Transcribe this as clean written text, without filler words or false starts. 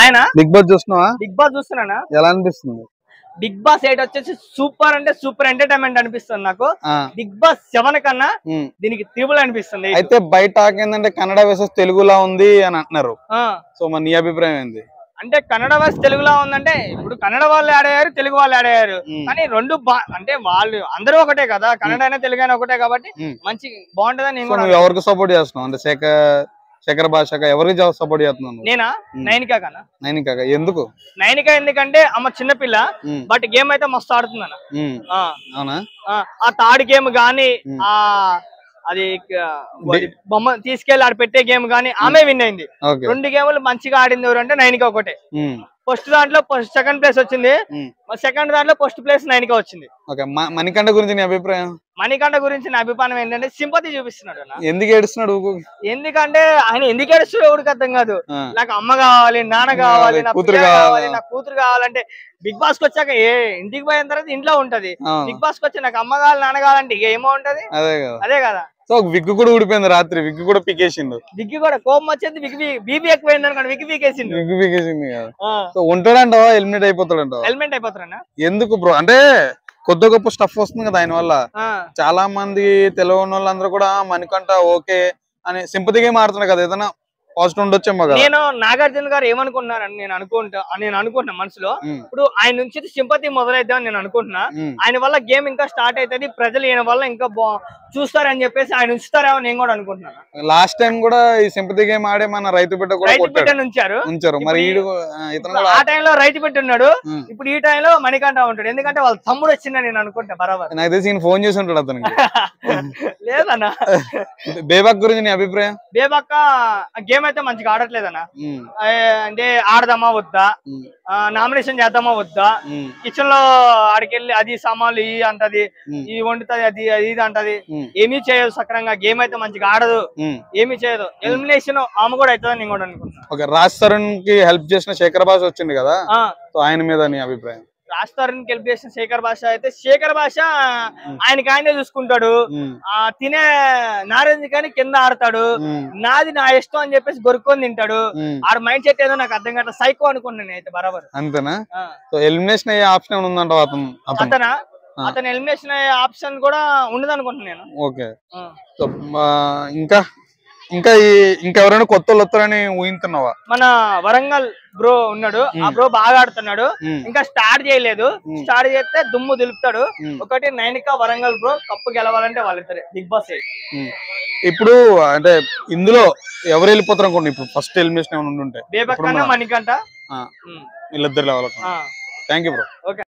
ఆయన Bigg Boss చూస్తున్నావా? Bigg Boss చూస్తున్నానా? ఎలా అనిపిస్తుంది? బిగ్ బాస్ 8 వచ్చేసి సూపర్ అంటే సూపర్ ఎంటర్టైన్మెంట్ అనిపిస్తుంది నాకు. బిగ్ బాస్ 7 కన్నా దీనికి త్రిబుల్ అనిపిస్తుంది. అయితే బయట టాక్ ఏంటంటే కన్నడ వర్సెస్ తెలుగులా ఉంది అని అంటున్నారు. సో మరి నీ అభిప్రాయం ఏంది? అంటే కన్నడ వర్సెస్ తెలుగులా ఉందంటే ఇప్పుడు కన్నడ వాళ్ళు ఆడారు, తెలుగు వాళ్ళు ఆడారు. కానీ రెండు అంటే వాళ్ళు అందరూ ఒకటే కదా, కన్నడ అయినా తెలుగు అయినా ఒకటే కాబట్టి మంచి బాగుంటదని నేను కూడా. ఎవరికి సపోర్ట్ చేస్తున్నావు? అంటే శేఖర్ భాష ఎవరికి సపోర్ట్ చేస్తున్నాను? నేనా? నైనికా కన్నా. నైనికా ఎందుకు? నైనికా ఎందుకంటే ఆమె చిన్నపిల్ల, బట్ గేమ్ అయితే మస్తు ఆడుతుందన్న. అవునా? ఆ థర్డ్ గేమ్ గానీ, ఆ అది బొమ్మ తీసుకెళ్లి ఆడ పెట్టే గేమ్ గానీ ఆమె విన్ అయింది. 2 గేములు మంచిగా ఆడింది ఎవరు అంటే నైనికా ఒకటే. ఫస్ట్ దాంట్లో సెకండ్ ప్లేస్ వచ్చింది, సెకండ్ దాంట్లో ఫస్ట్ ప్లేస్ నైనికా వచ్చింది. మణికంఠ గురించి నీ అభిప్రాయం? మణికంఠ గురించి నా అభిప్రాయం ఏంటంటే సింపతి చూపిస్తున్నాడు. ఎందుకు ఏడుస్తున్నాడు? ఎందుకంటే ఆయన ఎందుకు ఏడుస్తున్నాడు ఎవరికి అర్థం కాదు. నాకు అమ్మ కావాలి, నాన్న కావాలి, నా కూతురు కావాలి, నా కూతురు కావాలంటే బిగ్ బాస్ కి వచ్చాక ఇంటికి పోయిన తర్వాత ఇంట్లో ఉంటది. బిగ్ బాస్ కి వచ్చి నాకు అమ్మ కావాలి, నాన్న కావాలంటే ఇక ఏమో ఉంటది. అదే కదా. సో విగ్గు కూడా ఊడిపోయింది రాత్రి, విగ్గు కూడా పీకేసిండు. విగ్గు కూడా కోపం వచ్చేది, బీబీ ఎక్కువైంది అనుకోండి, విగ్గు పీకేసిండు. విగ్గు పీకేసింది కదా. సో ఉంటాడంటావా? ఎలిమినేట్ అయిపోతాడంటావా? ఎలిమినేట్ అయిపోతారన్నా. ఎందుకు బ్రో? అంటే కొద్ది గొప్ప స్టఫ్ వస్తుంది కదా ఆయన వల్ల. చాలా మంది తెలియని వాళ్ళందరూ కూడా మణికంఠ ఓకే అని సింపతిగా మారుతున్నారు కదా, ఏదైనా పాజిటివ్ ఉండొచ్చేమో కదా. నేను నాగార్జున గారు ఏమనుకుంటున్నారని నేను అనుకుంటున్నా మనసులో. ఇప్పుడు ఆయన నుంచి సింపతి మొదలైద్దామని నేను అనుకుంటున్నా. ఆయన వల్ల గేమ్ ఇంకా స్టార్ట్ అవుతుంది, ప్రజలు ఈయన వల్ల ఇంకా చూస్తారని చెప్పేసి ఆయన ఉంచుతారేమో నేను కూడా అనుకుంటున్నాను. లాస్ట్ టైం కూడా ఈ సింపతి గేమ్ ఆడే మన రైతు బిడ్డ ఉంచారు. మరి ఆ టైంలో రైతు బిడ్డ ఉన్నాడు, ఇప్పుడు ఈ టైంలో మణికంఠ ఉంటాడు. ఎందుకంటే వాళ్ళ తమ్ముడు వచ్చిందని నేను అనుకుంటా. బరాబర్ నాకు తెలిసి ఈయన ఫోన్ చేసి ఉంటాడు అతనికి. లేదన్నా. బేబక్ గురించి నీ అభిప్రాయం? బేబక్క గేమ్ అయితే మంచిగా ఆడట్లేదన్నా. అంటే ఆడదామా వద్దా, నామినేషన్ చేద్దామా వద్దా, కిచెన్ లో ఆడికెళ్ళి అది సామాన్లు ఇవి అంటది, ఇవి వండుతుంది, అది ఇది అంటది, ఏమీ చేయదు సక్రంగా. గేమ్ అయితే మంచిగా ఆడదు, ఏమీ చేయదు. ఎలిమినేషన్ ఆమె కూడా అవుతుందని నేను కూడా అనుకుంటున్నాను. రాజ్ తరుణ్ కి హెల్ప్ చేసిన శేఖర్ భాష వచ్చింది కదా, సో ఆయన మీద నీ అభిప్రాయం? రాజ్ తరుణ్ కి హెల్ప్ చేసిన శేఖర్ భాష అయితే, శేఖర్ భాష ఆయనకి ఆయనే చూసుకుంటాడు. తినే నారెంజ్ కానీ కింద ఆడతాడు, నాది నా ఇష్టం అని చెప్పేసి గొరుక్కొని తింటాడు. ఆడ మైండ్ సెట్ ఏదో నాకు అర్థం కాదు, సైకో అనుకున్నాను అయితే. బరాబర్ అంతేనా? ఎలిమినేషన్ అయ్యే ఆప్షన్ ఉందంట అతను ఎలిమినేషన్ అయ్యే ఆప్షన్ కూడా ఉండదు అనుకుంటున్నాను నేను. ఓకే. ఇంకా ఇంకెవరైనా కొత్త వాళ్ళు వస్తారని ఊహిస్తున్నావా? మన వరంగల్ బ్రో ఉన్నాడు, ఆ బ్రో బాగా ఆడుతున్నాడు. ఇంకా స్టార్ట్ చేయలేదు, స్టార్ట్ చేస్తే దుమ్ము దులుపుతాడు. ఒకటి నైనికా వరంగల్ బ్రో కప్పు గెలవాలంటే వాళ్ళిద్దరే బిగ్ బాస్. ఇప్పుడు అంటే ఇందులో ఎవరు వెళ్ళిపోతారు అనుకోండి? ఇప్పుడు ఫస్ట్ ఎలిమినేషన్ ఏమైనా ఉంటే బేబక్ మణికంఠ వీళ్ళిద్దరు లెవెల్. Thank you bro.